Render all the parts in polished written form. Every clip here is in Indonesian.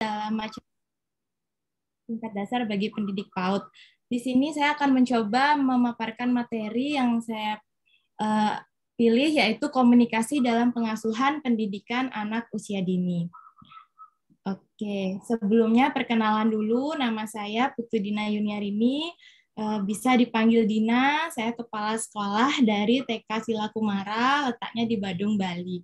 dalam tingkat dasar bagi pendidik PAUD. Di sini saya akan mencoba memaparkan materi yang saya pilih, yaitu komunikasi dalam pengasuhan pendidikan anak usia dini. Oke, sebelumnya perkenalan dulu, nama saya Putu Dina Yuniarini, bisa dipanggil Dina, saya kepala sekolah dari TK Sila Kumara, letaknya di Badung, Bali.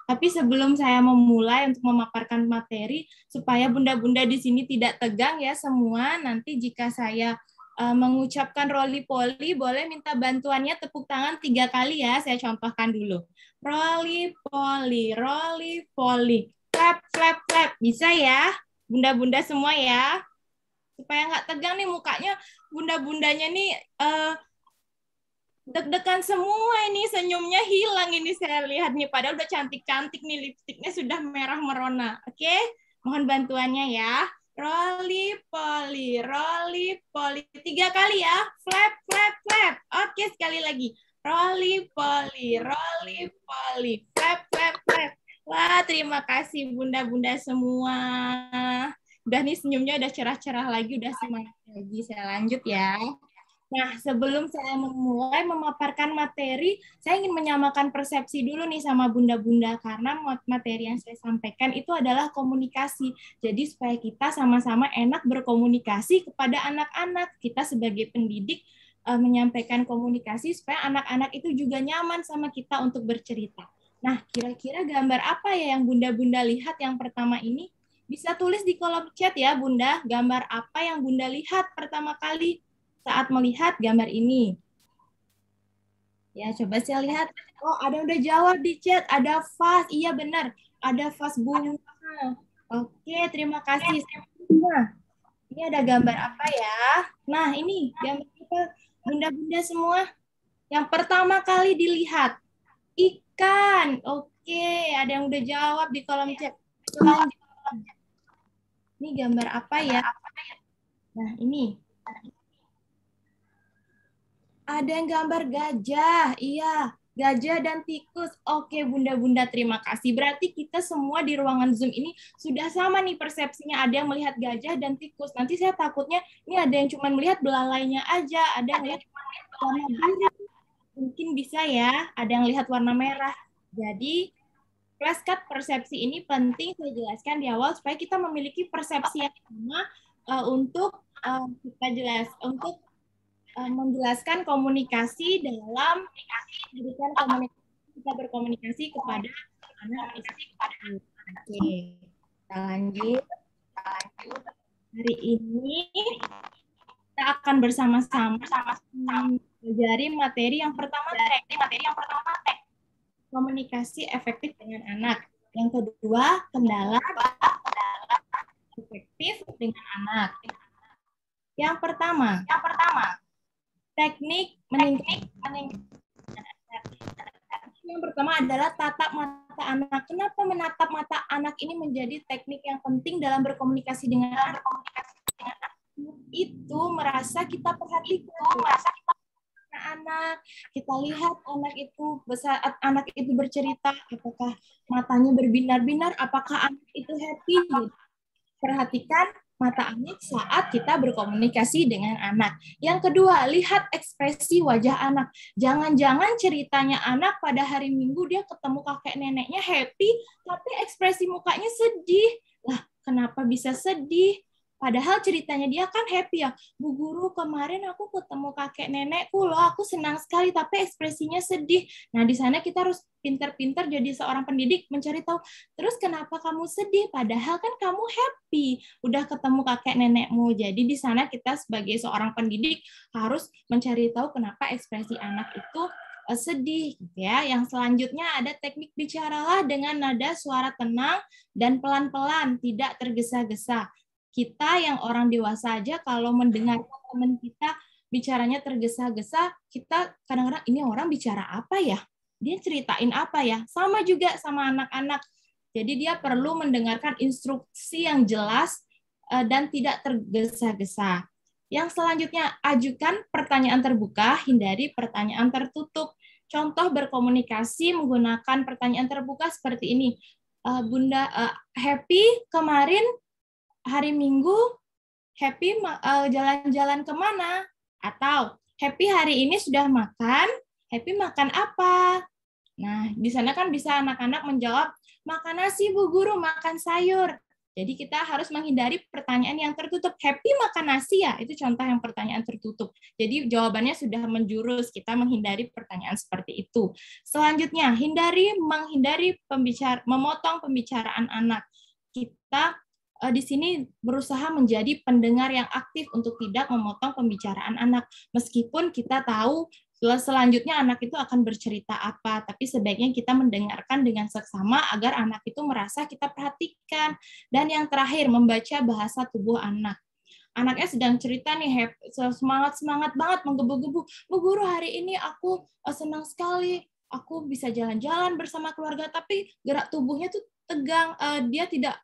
Tapi sebelum saya memulai untuk memaparkan materi, supaya bunda-bunda di sini tidak tegang ya semua, nanti jika saya mengucapkan roly-poly, boleh minta bantuannya tepuk tangan 3 kali ya, saya contohkan dulu. Roly-poly, roly-poly. Flap, flap, flap. Bisa ya? Bunda-bunda semua ya? Supaya nggak tegang nih mukanya, bunda-bundanya nih deg-degan semua ini, senyumnya hilang ini saya lihat nih. Padahal udah cantik-cantik nih, lipstiknya sudah merah merona. Oke? Mohon bantuannya ya. Roly-poly, roly-poly. 3 kali ya. Flap, flap, flap. Oke, sekali lagi. Roly-poly, roly-poly. Flap, flap, flap. Wah, terima kasih bunda-bunda semua. Udah nih senyumnya udah cerah-cerah lagi, udah semangat lagi. Saya lanjut ya. Nah, sebelum saya memulai memaparkan materi, saya ingin menyamakan persepsi dulu nih sama bunda-bunda, karena materi yang saya sampaikan itu adalah komunikasi. Jadi supaya kita sama-sama enak berkomunikasi kepada anak-anak. Kita sebagai pendidik menyampaikan komunikasi supaya anak-anak itu juga nyaman sama kita untuk bercerita. Nah, kira-kira gambar apa ya yang bunda-bunda lihat yang pertama ini? Bisa tulis di kolom chat ya, Bunda. Gambar apa yang Bunda lihat pertama kali saat melihat gambar ini? Ya, coba saya lihat. Oh, ada udah jawab di chat. Ada vas. Iya, benar. Ada vas bunga. Oke, terima kasih. Nah, ini ada gambar apa ya? Nah, ini gambar apa? Bunda-bunda semua. Yang pertama kali dilihat. Ikan. Oke, ada yang udah jawab di kolom chat. Selanjutnya. Ini gambar apa ya? Nah, ini. Ada yang gambar gajah. Iya, gajah dan tikus. Oke, bunda-bunda, terima kasih. Berarti kita semua di ruangan Zoom ini sudah sama nih persepsinya. Ada yang melihat gajah dan tikus. Nanti saya takutnya ini ada yang cuma melihat belalainya aja. Ada yang lihat warna biru. Mungkin bisa ya. Ada yang lihat warna merah. Jadi, flashcard persepsi ini penting saya jelaskan di awal supaya kita memiliki persepsi yang sama untuk kita jelas untuk menjelaskan komunikasi dalam memberikan komunikasi, kita berkomunikasi kepada anak itu. Oke, kita lanjut. Hari ini kita akan bersama-sama belajar materi yang pertama, komunikasi efektif dengan anak. Yang kedua, kendala efektif dengan anak. Yang pertama, teknik meningkatkan. Yang pertama adalah tatap mata anak. Kenapa menatap mata anak ini menjadi teknik yang penting dalam berkomunikasi dengan anak? Itu merasa kita perhatikan anak, kita lihat anak itu bercerita, apakah matanya berbinar-binar, apakah anak itu happy. Perhatikan mata anak saat kita berkomunikasi dengan anak. Yang kedua, lihat ekspresi wajah anak. Jangan-jangan ceritanya anak pada hari Minggu dia ketemu kakek neneknya happy, tapi ekspresi mukanya sedih. Lah, kenapa bisa sedih? Padahal ceritanya dia kan happy ya. Bu guru, kemarin aku ketemu kakek nenekku loh, aku senang sekali, tapi ekspresinya sedih. Nah, di sana kita harus pintar-pintar jadi seorang pendidik mencari tahu, terus kenapa kamu sedih? Padahal kan kamu happy, udah ketemu kakek nenekmu. Jadi di sana kita sebagai seorang pendidik harus mencari tahu kenapa ekspresi anak itu sedih, gitu ya. Yang selanjutnya ada teknik bicaralah dengan nada suara tenang dan pelan-pelan, tidak tergesa-gesa. Kita yang orang dewasa aja kalau mendengar teman kita bicaranya tergesa-gesa, kita kadang-kadang ini orang bicara apa ya? Dia ceritain apa ya? Sama juga sama anak-anak. Jadi dia perlu mendengarkan instruksi yang jelas dan tidak tergesa-gesa. Yang selanjutnya, ajukan pertanyaan terbuka, hindari pertanyaan tertutup. Contoh berkomunikasi menggunakan pertanyaan terbuka seperti ini. Bunda, happy kemarin hari Minggu Happy jalan-jalan kemana? Atau Happy hari ini sudah makan, Happy makan apa? Nah, di sana kan bisa anak-anak menjawab, makan nasi Bu Guru, makan sayur. Jadi kita harus menghindari pertanyaan yang tertutup. Happy makan nasi ya? Itu contoh yang pertanyaan tertutup. Jadi jawabannya sudah menjurus, kita menghindari pertanyaan seperti itu. Selanjutnya, menghindari memotong pembicaraan anak. Kita di sini berusaha menjadi pendengar yang aktif untuk tidak memotong pembicaraan anak. Meskipun kita tahu selanjutnya anak itu akan bercerita apa, tapi sebaiknya kita mendengarkan dengan seksama agar anak itu merasa kita perhatikan. Dan yang terakhir, membaca bahasa tubuh anak. Anaknya sedang cerita nih, semangat banget, menggebu-gebu. Bu Guru, hari ini aku senang sekali, aku bisa jalan-jalan bersama keluarga, tapi gerak tubuhnya tuh tegang, dia tidak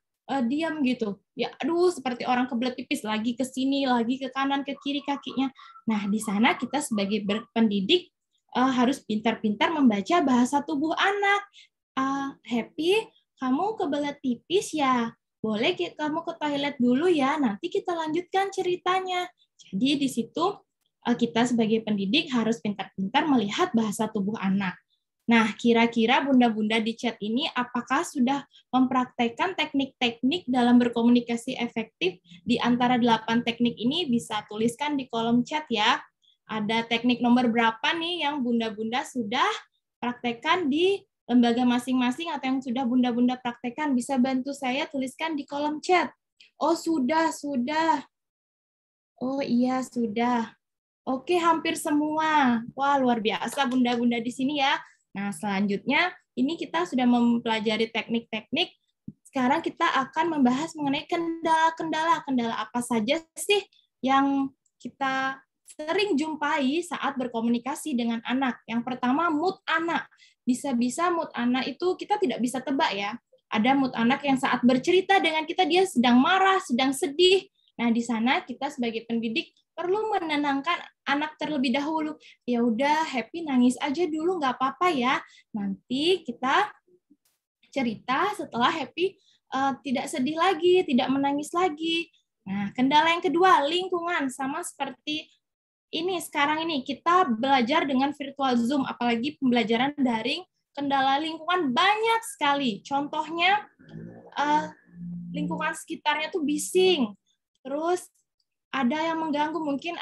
diam gitu. Ya, aduh, seperti orang kebelet pipis, lagi ke sini, lagi ke kanan, ke kiri kakinya. Nah, di sana kita sebagai pendidik harus pintar-pintar membaca bahasa tubuh anak. Happy, kamu kebelet pipis ya? Boleh kamu ke toilet dulu ya, nanti kita lanjutkan ceritanya. Jadi di situ kita sebagai pendidik harus pintar-pintar melihat bahasa tubuh anak. Nah, kira-kira bunda-bunda di chat ini apakah sudah mempraktekkan teknik-teknik dalam berkomunikasi efektif? Di antara 8 teknik ini bisa tuliskan di kolom chat ya. Ada teknik nomor berapa nih yang bunda-bunda sudah praktekkan di lembaga masing-masing atau yang sudah bunda-bunda praktekkan? Bisa bantu saya tuliskan di kolom chat. Oh, sudah. Oh iya, sudah. Oke, hampir semua. Wah, luar biasa bunda-bunda di sini ya. Nah, selanjutnya ini kita sudah mempelajari teknik-teknik. Sekarang kita akan membahas mengenai kendala-kendala. Kendala apa saja sih yang kita sering jumpai saat berkomunikasi dengan anak? Yang pertama, mood anak. Bisa-bisa mood anak itu kita tidak bisa tebak ya. Ada mood anak yang saat bercerita dengan kita dia sedang marah, sedang sedih. Nah, di sana kita sebagai pendidik perlu menenangkan anak terlebih dahulu. Ya udah, Happy nangis aja dulu, nggak apa-apa ya. Nanti kita cerita setelah Happy tidak sedih lagi, tidak menangis lagi. Nah, kendala yang kedua, lingkungan. Sama seperti ini, sekarang ini kita belajar dengan virtual Zoom, apalagi pembelajaran daring, kendala lingkungan banyak sekali. Contohnya, lingkungan sekitarnya tuh bising. Terus ada yang mengganggu, mungkin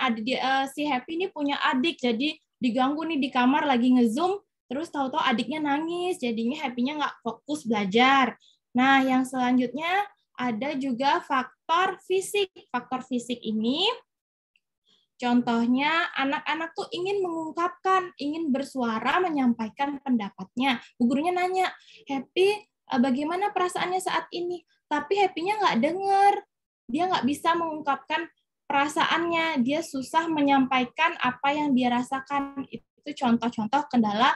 si Happy ini punya adik, jadi diganggu nih di kamar lagi nge-Zoom, terus tahu-tahu adiknya nangis, jadinya Happy-nya nggak fokus belajar. Nah, yang selanjutnya ada juga faktor fisik. Faktor fisik ini, contohnya anak-anak tuh ingin mengungkapkan, ingin bersuara, menyampaikan pendapatnya. Bu gurunya nanya, Happy, bagaimana perasaannya saat ini? Tapi Happy-nya nggak dengar. Dia nggak bisa mengungkapkan perasaannya, dia susah menyampaikan apa yang dia rasakan. Itu contoh-contoh kendala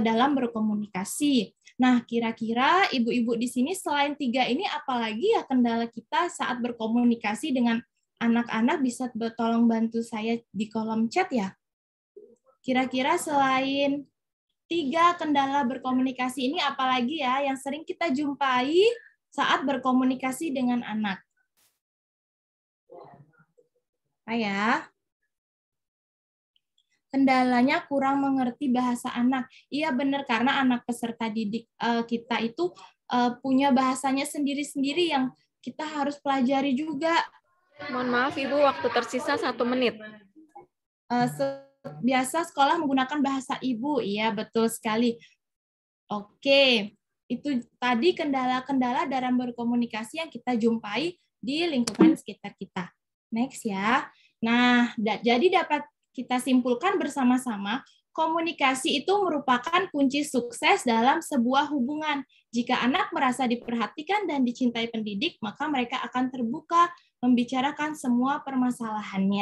dalam berkomunikasi. Nah, kira-kira ibu-ibu di sini selain 3 ini, apalagi ya kendala kita saat berkomunikasi dengan anak-anak? Bisa tolong bantu saya di kolom chat ya. Kira-kira selain 3 kendala berkomunikasi ini, apalagi ya yang sering kita jumpai saat berkomunikasi dengan anak? Ya, kendalanya kurang mengerti bahasa anak. Iya benar, karena anak peserta didik kita itu punya bahasanya sendiri-sendiri yang kita harus pelajari juga. Mohon maaf Ibu, waktu tersisa 1 menit. Biasa sekolah menggunakan bahasa ibu, iya betul sekali. Oke, itu tadi kendala-kendala dalam berkomunikasi yang kita jumpai di lingkungan sekitar kita. Next ya. Nah, jadi dapat kita simpulkan bersama-sama, komunikasi itu merupakan kunci sukses dalam sebuah hubungan. Jika anak merasa diperhatikan dan dicintai pendidik, maka mereka akan terbuka membicarakan semua permasalahannya.